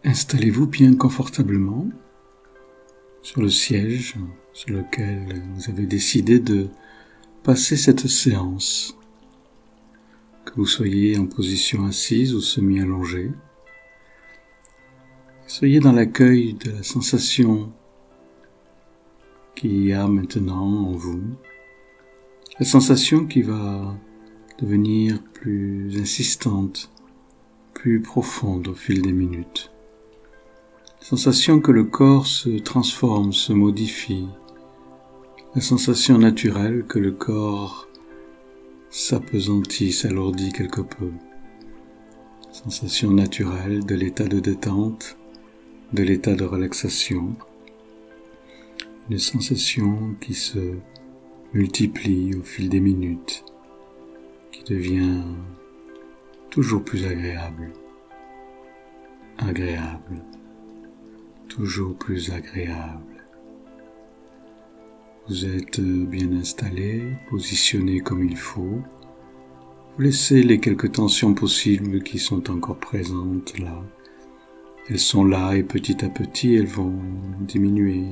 Installez-vous bien confortablement sur le siège sur lequel vous avez décidé de passer cette séance. Que vous soyez en position assise ou semi-allongée, soyez dans l'accueil de la sensation qu'il y a maintenant en vous, la sensation qui va devenir plus insistante, plus profonde au fil des minutes. La sensation que le corps se transforme, se modifie. La sensation naturelle que le corps s'appesantit, s'alourdit quelque peu. Sensation naturelle de l'état de détente, de l'état de relaxation. Une sensation qui se multiplie au fil des minutes, qui devient toujours plus agréable, toujours plus agréable. Vous êtes bien installé, positionné comme il faut. Vous laissez les quelques tensions possibles qui sont encore présentes là. Elles sont là et petit à petit elles vont diminuer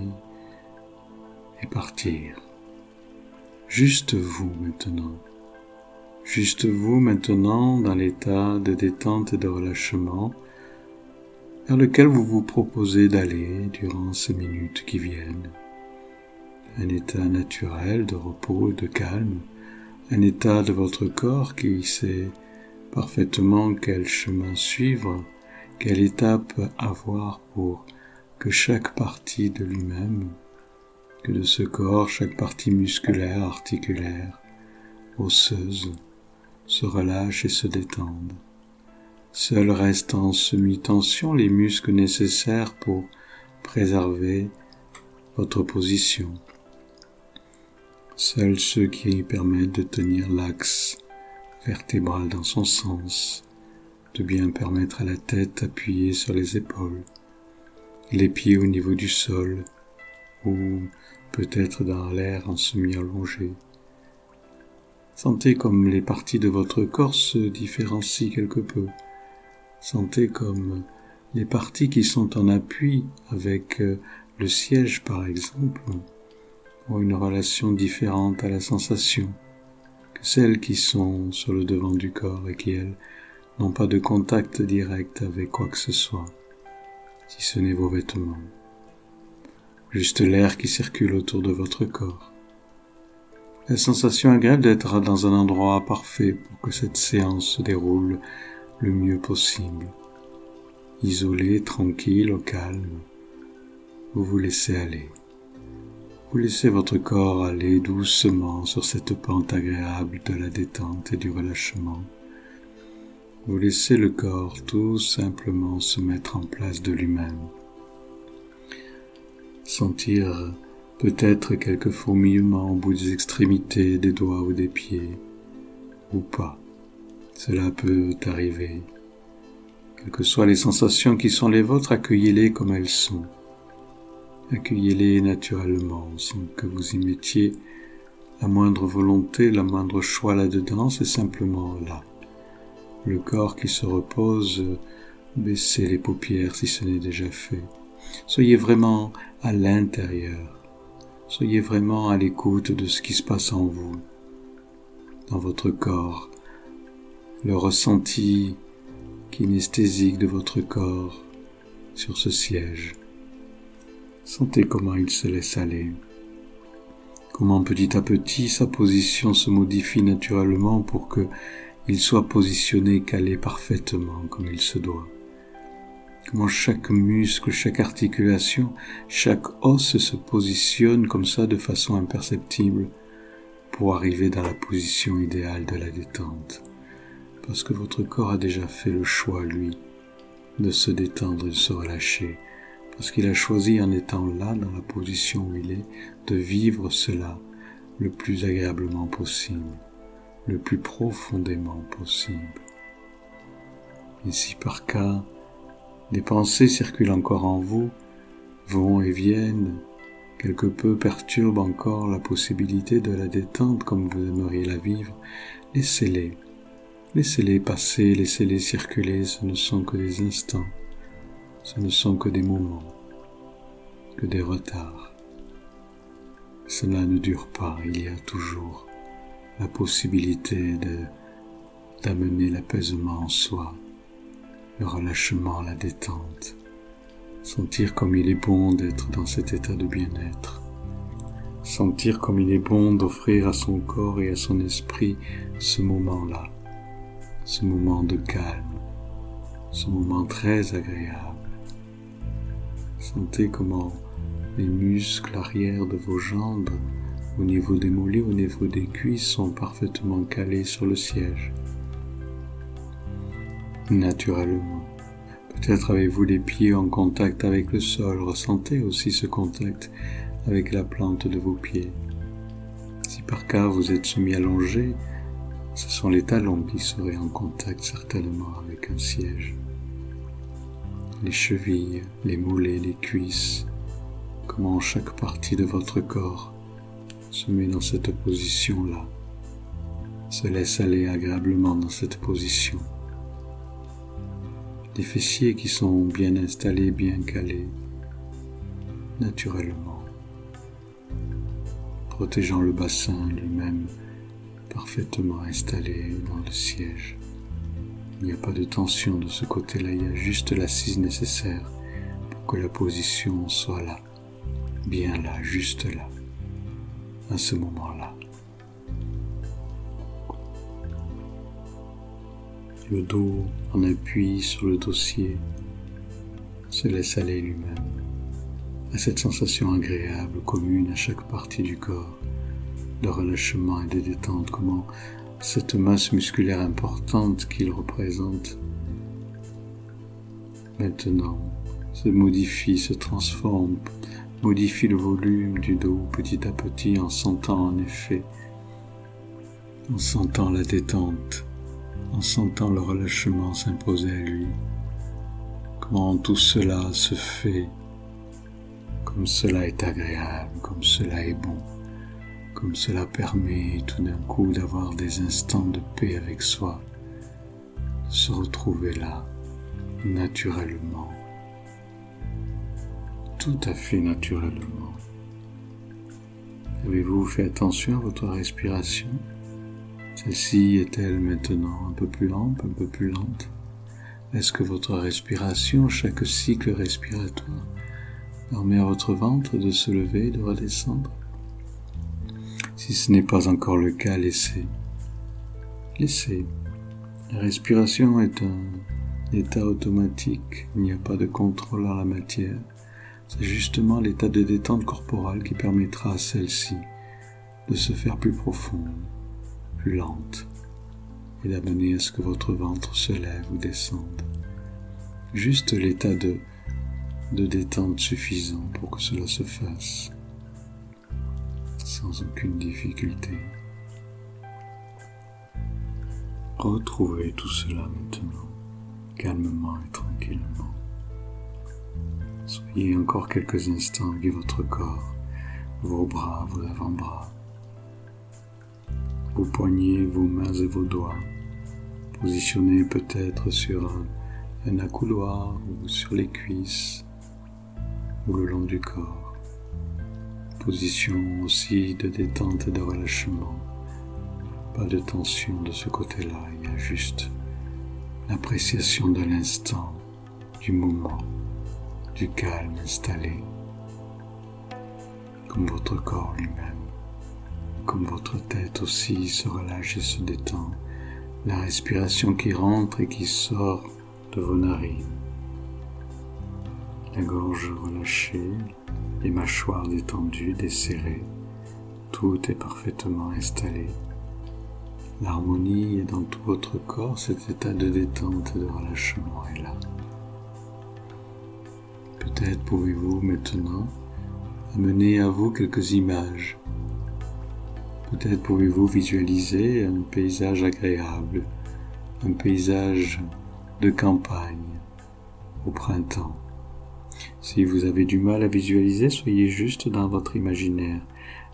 et partir. Juste vous maintenant dans l'état de détente et de relâchement vers lequel vous vous proposez d'aller durant ces minutes qui viennent. Un état naturel de repos et de calme, un état de votre corps qui sait parfaitement quel chemin suivre, quelle étape avoir pour que chaque partie de lui-même, que de ce corps, chaque partie musculaire, articulaire, osseuse, se relâche et se détende. Seuls restent en semi-tension les muscles nécessaires pour préserver votre position. Seuls ceux qui permettent de tenir l'axe vertébral dans son sens, de bien permettre à la tête appuyée sur les épaules, les pieds au niveau du sol, ou peut-être dans l'air en semi-allongé. Sentez comme les parties de votre corps se différencient quelque peu. Sentez comme les parties qui sont en appui avec le siège par exemple ont une relation différente à la sensation que celles qui sont sur le devant du corps et qui, elles, n'ont pas de contact direct avec quoi que ce soit, si ce n'est vos vêtements. Juste l'air qui circule autour de votre corps. La sensation agréable d'être dans un endroit parfait pour que cette séance se déroule le mieux possible. Isolé, tranquille, au calme, vous vous laissez aller. Vous laissez votre corps aller doucement sur cette pente agréable de la détente et du relâchement. Vous laissez le corps tout simplement se mettre en place de lui-même. Sentir peut-être quelques fourmillements au bout des extrémités, des doigts ou des pieds, ou pas. Cela peut arriver. Quelles que soient les sensations qui sont les vôtres, accueillez-les comme elles sont. Accueillez-les naturellement, sans que vous y mettiez la moindre volonté, la moindre choix là-dedans, c'est simplement là. Le corps qui se repose, baissez les paupières si ce n'est déjà fait. Soyez vraiment à l'intérieur. Soyez vraiment à l'écoute de ce qui se passe en vous, dans votre corps, le ressenti kinesthésique de votre corps sur ce siège. Sentez comment il se laisse aller, comment petit à petit sa position se modifie naturellement pour qu'il soit positionné, calé parfaitement comme il se doit. Comment chaque muscle, chaque articulation, chaque os se positionne comme ça de façon imperceptible pour arriver dans la position idéale de la détente. Parce que votre corps a déjà fait le choix, lui, de se détendre et de se relâcher. Parce qu'il a choisi en étant là, dans la position où il est, de vivre cela le plus agréablement possible, le plus profondément possible. Et si par cas, des pensées circulent encore en vous, vont et viennent, quelque peu perturbent encore la possibilité de la détente comme vous aimeriez la vivre, laissez-les passer, laissez-les circuler, ce ne sont que des instants. Ce ne sont que des moments, que des retards. Cela ne dure pas, il y a toujours la possibilité d'amener l'apaisement en soi, le relâchement, la détente, sentir comme il est bon d'être dans cet état de bien-être, sentir comme il est bon d'offrir à son corps et à son esprit ce moment-là, ce moment de calme, ce moment très agréable. Sentez comment les muscles arrière de vos jambes, au niveau des mollets, au niveau des cuisses, sont parfaitement calés sur le siège. Naturellement. Peut-être avez-vous les pieds en contact avec le sol, ressentez aussi ce contact avec la plante de vos pieds. Si par cas vous êtes semi-allongé, ce sont les talons qui seraient en contact certainement avec un siège. Les chevilles, les mollets, les cuisses, comment chaque partie de votre corps se met dans cette position-là, se laisse aller agréablement dans cette position. Les fessiers qui sont bien installés, bien calés, naturellement, protégeant le bassin lui-même, parfaitement installé dans le siège. Il n'y a pas de tension de ce côté-là, il y a juste l'assise nécessaire pour que la position soit là, bien là, juste là, à ce moment-là. Le dos en appui sur le dossier se laisse aller lui-même à cette sensation agréable commune à chaque partie du corps, de relâchement et de détente, comment cette masse musculaire importante qu'il représente maintenant se modifie, se transforme, modifie le volume du dos petit à petit en sentant en effet, en sentant la détente, en sentant le relâchement s'imposer à lui. Comment tout cela se fait, comme cela est agréable, comme cela est bon, comme cela permet tout d'un coup d'avoir des instants de paix avec soi, de se retrouver là, naturellement, tout à fait naturellement. Avez-vous fait attention à votre respiration ? Celle-ci est-elle maintenant un peu plus ample, un peu plus lente ? Est-ce que votre respiration, chaque cycle respiratoire, permet à votre ventre de se lever et de redescendre ? Si ce n'est pas encore le cas, laissez. La respiration est un état automatique, il n'y a pas de contrôle en la matière. C'est justement l'état de détente corporelle qui permettra à celle-ci de se faire plus profonde, plus lente, et d'amener à ce que votre ventre se lève ou descende. Juste l'état de détente suffisant pour que cela se fasse, sans aucune difficulté. Retrouvez tout cela maintenant, calmement et tranquillement. Soyez encore quelques instants avec votre corps, vos bras, vos avant-bras, vos poignets, vos mains et vos doigts, positionnés peut-être sur un accoudoir ou sur les cuisses ou le long du corps. Position aussi de détente et de relâchement. Pas de tension de ce côté-là, il y a juste l'appréciation de l'instant, du moment, du calme installé, comme votre corps lui-même, comme votre tête aussi se relâche et se détend, la respiration qui rentre et qui sort de vos narines, la gorge relâchée, les mâchoires détendues, desserrées, tout est parfaitement installé. L'harmonie est dans tout votre corps, cet état de détente et de relâchement est là. Peut-être pouvez-vous maintenant amener à vous quelques images. Peut-être pouvez-vous visualiser un paysage agréable, un paysage de campagne au printemps. Si vous avez du mal à visualiser, soyez juste dans votre imaginaire,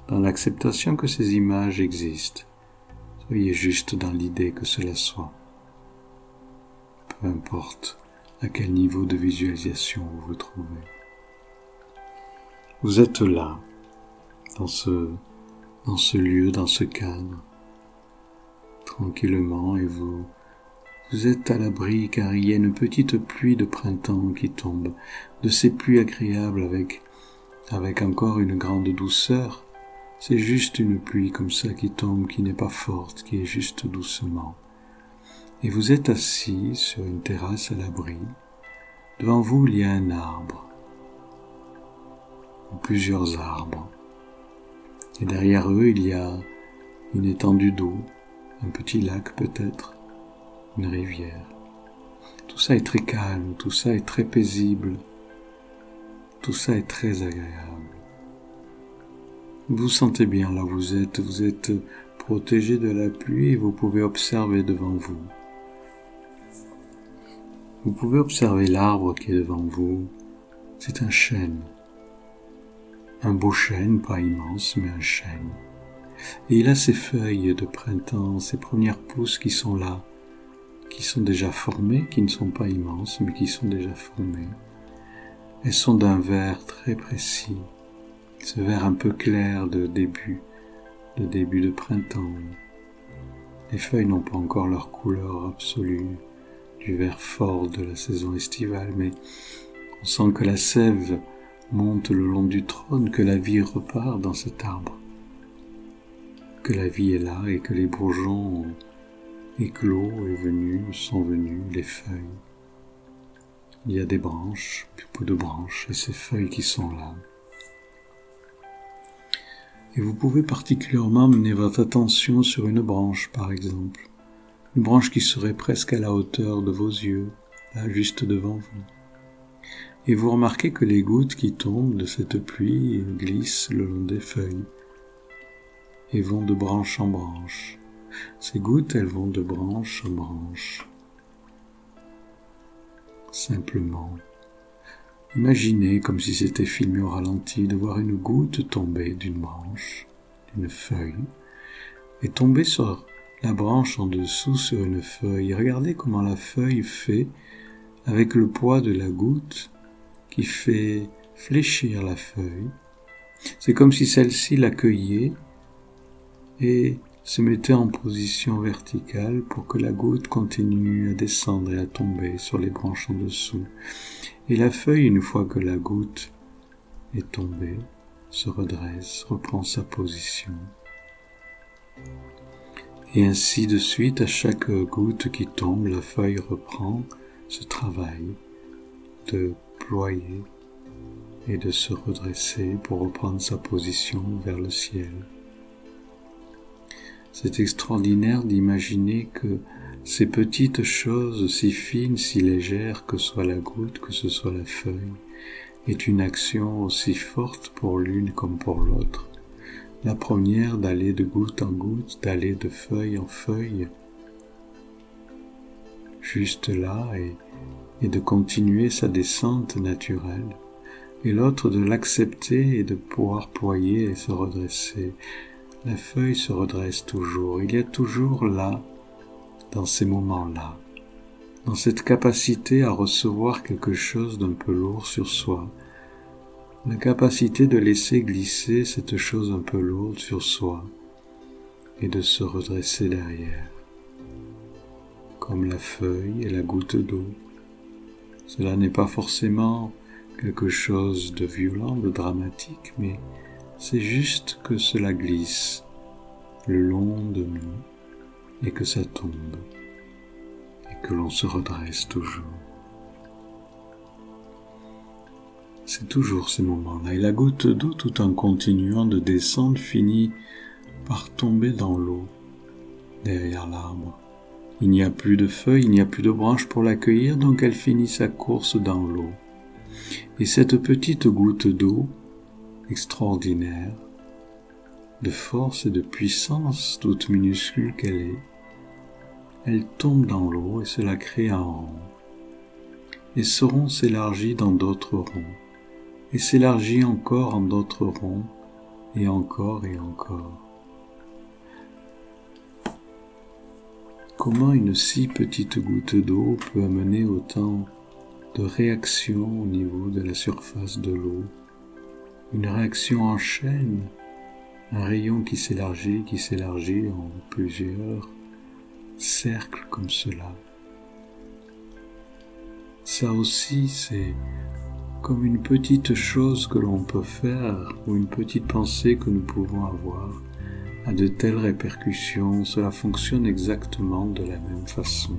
dans l'acceptation que ces images existent. Soyez juste dans l'idée que cela soit. Peu importe à quel niveau de visualisation vous vous trouvez. Vous êtes là, dans ce lieu, dans ce cadre, tranquillement, et vous êtes à l'abri car il y a une petite pluie de printemps qui tombe, de ces pluies agréables avec encore une grande douceur. C'est juste une pluie comme ça qui tombe, qui n'est pas forte, qui est juste doucement. Et vous êtes assis sur une terrasse à l'abri. Devant vous, il y a un arbre, ou plusieurs arbres. Et derrière eux, il y a une étendue d'eau, un petit lac peut-être, une rivière. Tout ça est très calme, tout ça est très paisible, tout ça est très agréable. Vous vous sentez bien là où vous êtes protégé de la pluie et vous pouvez observer devant vous. Vous pouvez observer l'arbre qui est devant vous. C'est un chêne. Un beau chêne, pas immense, mais un chêne. Et il a ses feuilles de printemps, ses premières pousses qui sont là, qui sont déjà formées, qui ne sont pas immenses, mais qui sont déjà formées. Elles sont d'un vert très précis, ce vert un peu clair de début de printemps. Les feuilles n'ont pas encore leur couleur absolue du vert fort de la saison estivale, mais on sent que la sève monte le long du trône, que la vie repart dans cet arbre, que la vie est là et que les bourgeons éclos sont venus, les feuilles. Il y a des branches, beaucoup de branches, et ces feuilles qui sont là. Et vous pouvez particulièrement mener votre attention sur une branche, par exemple. Une branche qui serait presque à la hauteur de vos yeux, là juste devant vous. Et vous remarquez que les gouttes qui tombent de cette pluie glissent le long des feuilles et vont de branche en branche. Ces gouttes, elles vont de branche en branche. Simplement, imaginez comme si c'était filmé au ralenti de voir une goutte tomber d'une branche, d'une feuille, et tomber sur la branche en dessous sur une feuille. Regardez comment la feuille fait avec le poids de la goutte qui fait fléchir la feuille. C'est comme si celle-ci l'accueillait et se mettait en position verticale pour que la goutte continue à descendre et à tomber sur les branches en dessous. Et la feuille, une fois que la goutte est tombée, se redresse, reprend sa position. Et ainsi de suite, à chaque goutte qui tombe, la feuille reprend ce travail de ployer et de se redresser pour reprendre sa position vers le ciel. C'est extraordinaire d'imaginer que ces petites choses si fines, si légères, que soit la goutte, que ce soit la feuille, est une action aussi forte pour l'une comme pour l'autre. La première d'aller de goutte en goutte, d'aller de feuille en feuille, juste là, et de continuer sa descente naturelle. Et l'autre de l'accepter et de pouvoir ployer et se redresser. La feuille se redresse toujours. Il y a toujours là, dans ces moments-là, dans cette capacité à recevoir quelque chose d'un peu lourd sur soi, la capacité de laisser glisser cette chose un peu lourde sur soi et de se redresser derrière, comme la feuille et la goutte d'eau. Cela n'est pas forcément quelque chose de violent, de dramatique, mais c'est juste que cela glisse le long de nous et que ça tombe et que l'on se redresse toujours. C'est toujours ces moments-là. Et la goutte d'eau, tout en continuant de descendre, finit par tomber dans l'eau, derrière l'arbre. Il n'y a plus de feuilles, il n'y a plus de branches pour l'accueillir, donc elle finit sa course dans l'eau. Et cette petite goutte d'eau, extraordinaire, de force et de puissance, toute minuscule qu'elle est, elle tombe dans l'eau et cela crée un rond. Et ce rond s'élargit dans d'autres ronds, et s'élargit encore en d'autres ronds, et encore et encore. Comment une si petite goutte d'eau peut amener autant de réaction au niveau de la surface de l'eau. Une réaction en chaîne, un rayon qui s'élargit en plusieurs cercles comme cela. Ça aussi, c'est comme une petite chose que l'on peut faire ou une petite pensée que nous pouvons avoir a de telles répercussions. Cela fonctionne exactement de la même façon.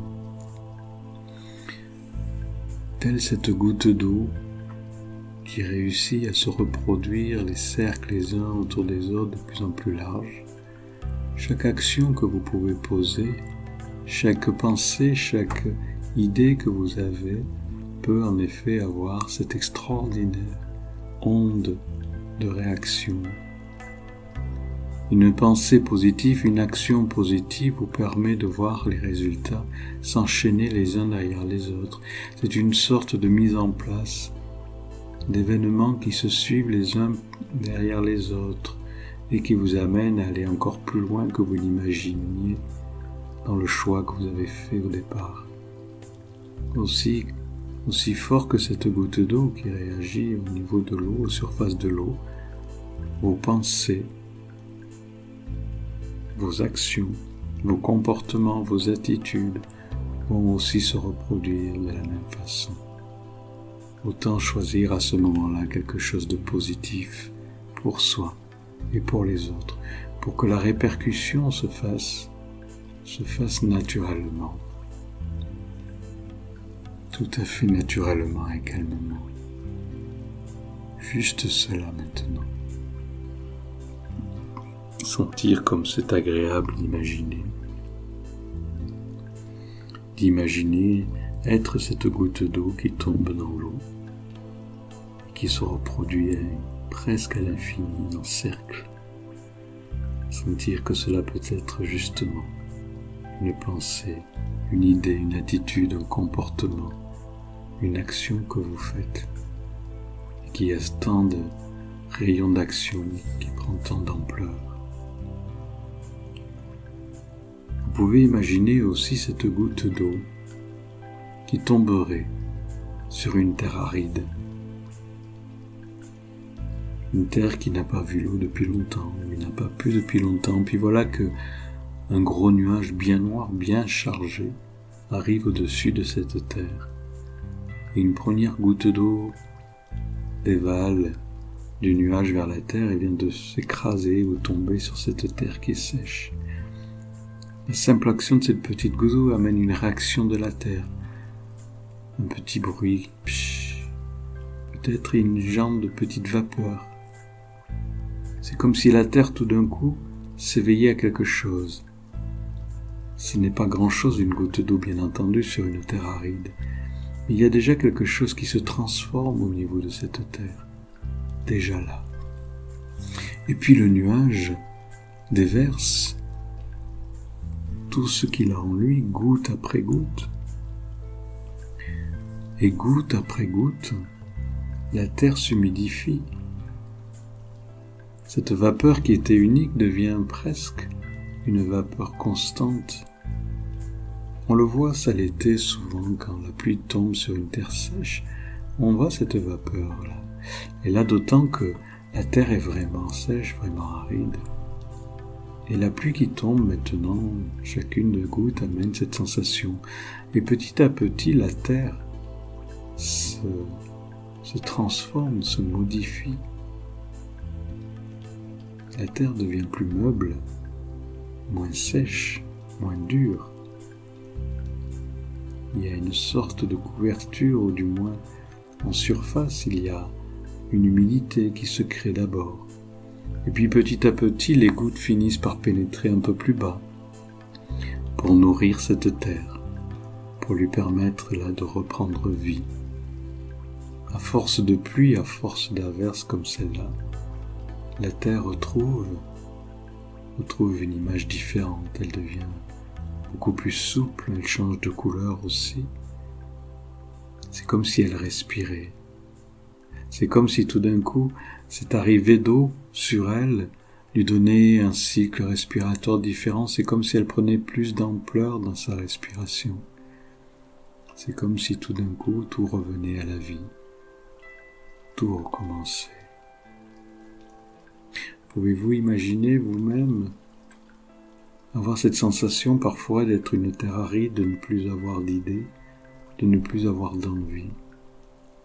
Telle cette goutte d'eau qui réussit à se reproduire les cercles les uns autour des autres de plus en plus larges. Chaque action que vous pouvez poser, chaque pensée, chaque idée que vous avez peut en effet avoir cette extraordinaire onde de réaction. Une pensée positive, une action positive vous permet de voir les résultats s'enchaîner les uns derrière les autres. C'est une sorte de mise en place d'événements qui se suivent les uns derrière les autres et qui vous amènent à aller encore plus loin que vous l'imaginiez dans le choix que vous avez fait au départ. Aussi fort que cette goutte d'eau qui réagit au niveau de l'eau, aux surfaces de l'eau, vos pensées, vos actions, vos comportements, vos attitudes vont aussi se reproduire de la même façon. Autant choisir à ce moment-là quelque chose de positif pour soi et pour les autres, pour que la répercussion se fasse naturellement. Tout à fait naturellement et calmement. Juste cela maintenant. Sentir comme c'est agréable d'imaginer être cette goutte d'eau qui tombe dans l'eau, qui se reproduit presque à l'infini en cercle. Sentir que cela peut être justement une pensée, une idée, une attitude, un comportement, une action que vous faites, et qui a tant de rayons d'action, qui prend tant d'ampleur. Vous pouvez imaginer aussi cette goutte d'eau qui tomberait sur une terre aride. Une terre qui n'a pas vu l'eau depuis longtemps, qui n'a pas plu depuis longtemps. Puis voilà que un gros nuage bien noir, bien chargé, arrive au-dessus de cette terre. Et une première goutte d'eau dévale du nuage vers la terre et vient de s'écraser ou tomber sur cette terre qui est sèche. La simple action de cette petite goutte d'eau amène une réaction de la terre. Un petit bruit, psh, peut-être une jambe de petite vapeur. C'est comme si la terre tout d'un coup s'éveillait à quelque chose. Ce n'est pas grand-chose une goutte d'eau bien entendu sur une terre aride, mais il y a déjà quelque chose qui se transforme au niveau de cette terre, déjà là. Et puis le nuage déverse tout ce qu'il a en lui, goutte après goutte. Et goutte après goutte, la terre s'humidifie. Cette vapeur qui était unique devient presque une vapeur constante. On le voit ça l'été souvent quand la pluie tombe sur une terre sèche, on voit cette vapeur-là. Et là d'autant que la terre est vraiment sèche, vraiment aride. Et la pluie qui tombe maintenant, chacune de gouttes amène cette sensation. Et petit à petit, la terre se transforme, se modifie. La terre devient plus meuble, moins sèche, moins dure. Il y a une sorte de couverture, ou du moins en surface, il y a une humidité qui se crée d'abord. Et puis petit à petit, les gouttes finissent par pénétrer un peu plus bas, pour nourrir cette terre, pour lui permettre là de reprendre vie. À force de pluie, à force d'averses comme celle-là, la terre retrouve une image différente, elle devient beaucoup plus souple, elle change de couleur aussi. C'est comme si elle respirait. C'est comme si tout d'un coup, cette arrivée d'eau sur elle lui donnait un cycle respiratoire différent. C'est comme si elle prenait plus d'ampleur dans sa respiration. C'est comme si tout d'un coup, tout revenait à la vie, tout recommençait. Pouvez-vous imaginer vous-même avoir cette sensation parfois d'être une terre aride, de ne plus avoir d'idées, de ne plus avoir d'envie,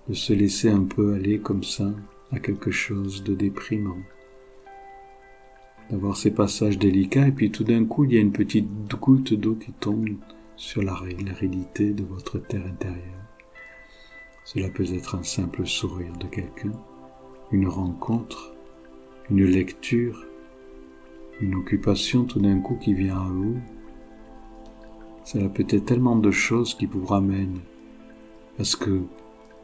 de se laisser un peu aller comme ça à quelque chose de déprimant, d'avoir ces passages délicats et puis tout d'un coup il y a une petite goutte d'eau qui tombe sur l'aridité de votre terre intérieure. Cela peut être un simple sourire de quelqu'un, une rencontre, une lecture, une occupation tout d'un coup qui vient à vous. Cela peut être tellement de choses qui vous ramènent, parce que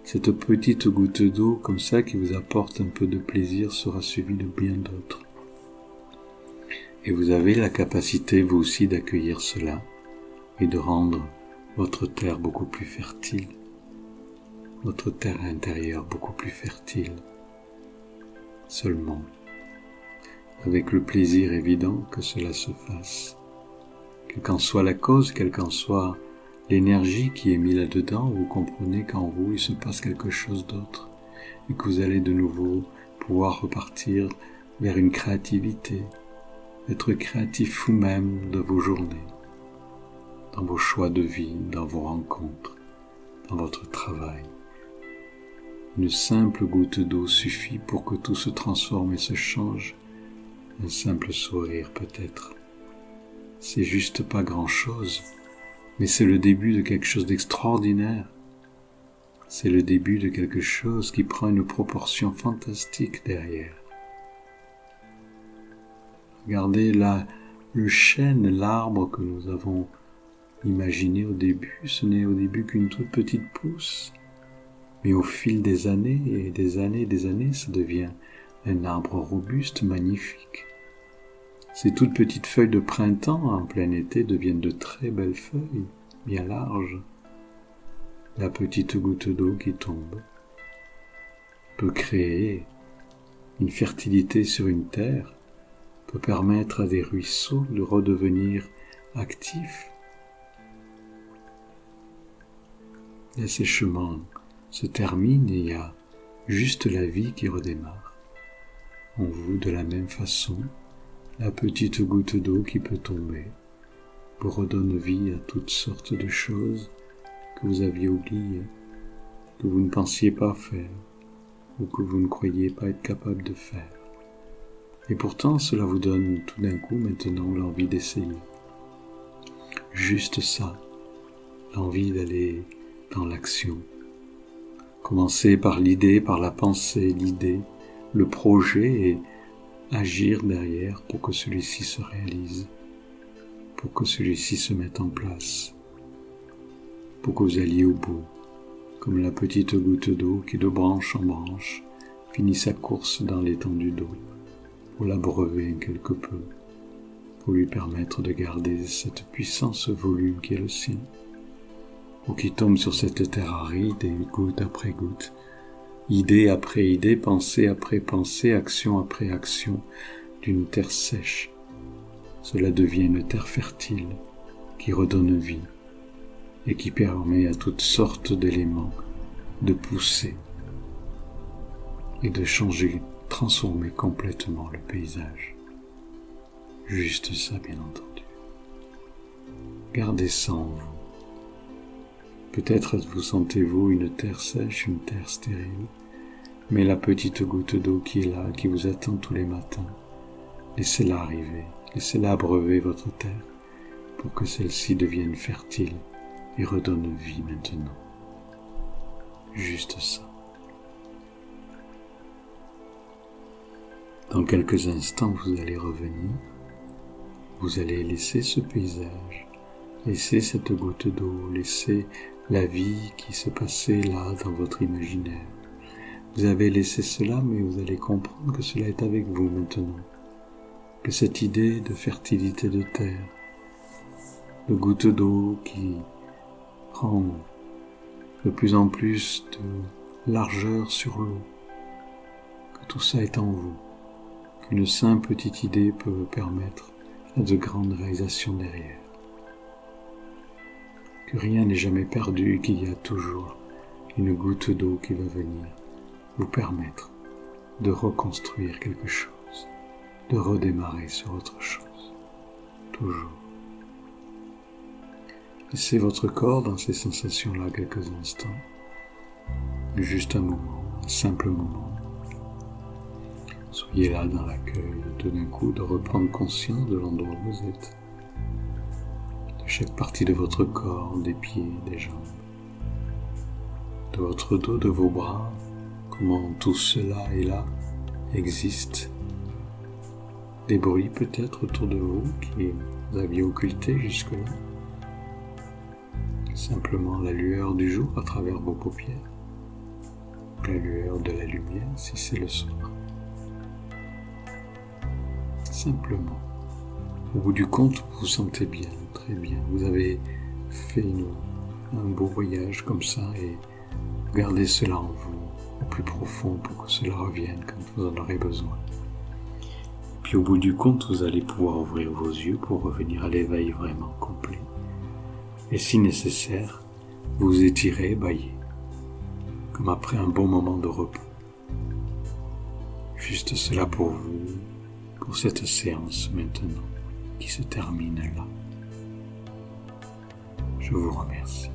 cette petite goutte d'eau comme ça qui vous apporte un peu de plaisir sera suivie de bien d'autres. Et vous avez la capacité vous aussi d'accueillir cela et de rendre votre terre beaucoup plus fertile, votre terre intérieure beaucoup plus fertile, seulement avec le plaisir évident que cela se fasse. Quelle qu'en soit la cause, quelle qu'en soit l'énergie qui est mise là-dedans, vous comprenez qu'en vous il se passe quelque chose d'autre et que vous allez de nouveau pouvoir repartir vers une créativité, être créatif vous-même de vos journées, dans vos choix de vie, dans vos rencontres, dans votre travail. Une simple goutte d'eau suffit pour que tout se transforme et se change. Un simple sourire peut-être. C'est juste pas grand-chose, mais c'est le début de quelque chose d'extraordinaire. C'est le début de quelque chose qui prend une proportion fantastique derrière. Regardez là, le chêne, l'arbre que nous avons imaginé au début, ce n'est au début qu'une toute petite pousse. Mais au fil des années et des années, ça devient un arbre robuste, magnifique. Ces toutes petites feuilles de printemps en plein été deviennent de très belles feuilles, bien larges. La petite goutte d'eau qui tombe peut créer une fertilité sur une terre, peut permettre à des ruisseaux de redevenir actifs. L'assèchement se termine et il y a juste la vie qui redémarre. En vous, de la même façon, la petite goutte d'eau qui peut tomber vous redonne vie à toutes sortes de choses que vous aviez oubliées, que vous ne pensiez pas faire ou que vous ne croyiez pas être capable de faire. Et pourtant, cela vous donne tout d'un coup maintenant l'envie d'essayer. Juste ça, l'envie d'aller dans l'action. Commencer par l'idée, par la pensée, l'idée, le projet et agir derrière pour que celui-ci se réalise, pour que celui-ci se mette en place, pour que vous alliez au bout, comme la petite goutte d'eau qui de branche en branche finit sa course dans l'étendue d'eau, pour l'abreuver quelque peu, pour lui permettre de garder cette puissance, ce volume qui est le sien, ou qui tombe sur cette terre aride et goutte après goutte, idée après idée, pensée après pensée, action après action, d'une terre sèche. Cela devient une terre fertile qui redonne vie et qui permet à toutes sortes d'éléments de pousser et de changer, transformer complètement le paysage. Juste ça, bien entendu. Gardez ça en vous. Peut-être vous sentez-vous une terre sèche, une terre stérile, mais la petite goutte d'eau qui est là, qui vous attend tous les matins, laissez-la arriver, laissez-la abreuver votre terre pour que celle-ci devienne fertile et redonne vie maintenant. Juste ça. Dans quelques instants, vous allez revenir, vous allez laisser ce paysage, laisser cette goutte d'eau, laisser la vie qui se passait là dans votre imaginaire. Vous avez laissé cela, mais vous allez comprendre que cela est avec vous maintenant. Que cette idée de fertilité de terre, de goutte d'eau qui prend de plus en plus de largeur sur l'eau, que tout ça est en vous, qu'une simple petite idée peut permettre à de grandes réalisations derrière. que rien n'est jamais perdu, qu'il y a toujours une goutte d'eau qui va venir vous permettre de reconstruire quelque chose, de redémarrer sur autre chose, toujours. Laissez votre corps dans ces sensations-là quelques instants, juste un moment, un simple moment. Soyez là dans l'accueil, tout d'un coup de reprendre conscience de l'endroit où vous êtes, de chaque partie de votre corps, des pieds, des jambes, de votre dos, de vos bras, comment tout cela et là existe. Des bruits peut-être autour de vous qui vous aviez occultés jusque-là. Simplement la lueur du jour à travers vos paupières, la lueur de la lumière si c'est le soir. Simplement, au bout du compte, vous vous sentez bien, très bien. Vous avez fait un beau voyage comme ça et gardez cela en vous, au plus profond pour que cela revienne quand vous en aurez besoin. Puis au bout du compte, vous allez pouvoir ouvrir vos yeux pour revenir à l'éveil vraiment complet. Et si nécessaire, vous étirez, bâillez, comme après un bon moment de repos. Juste cela pour vous, pour cette séance maintenant, qui se termine là. Je vous remercie.